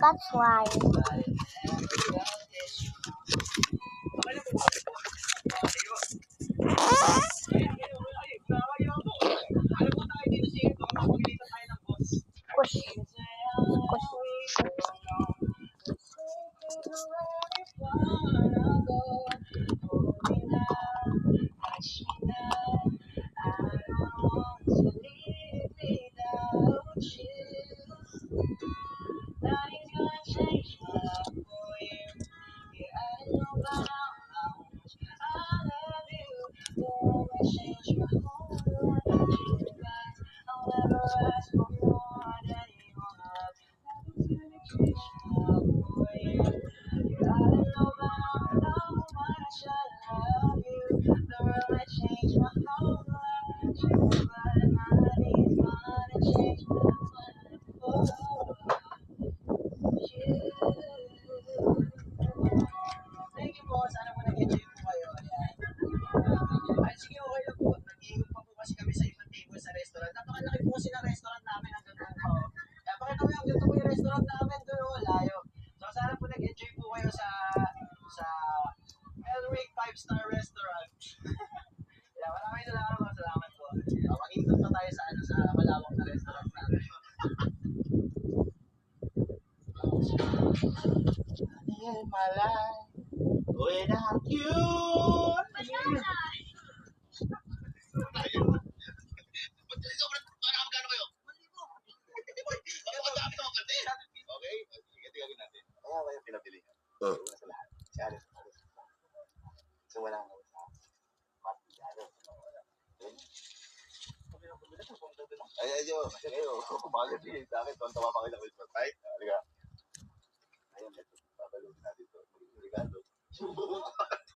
That's why. Push. My life without you. Okay? Sige, tigagin natin. Kaya kayo pinabili. Una sa lahat. Si Alice. So wala nga sa matiyado. Ay, ayo. Kasi kayo. Kumagal siya sa akin. Tontawa pa kayo ng Christmas night. Halika. Ayun, ito. Papalutin natin ito. Regalo.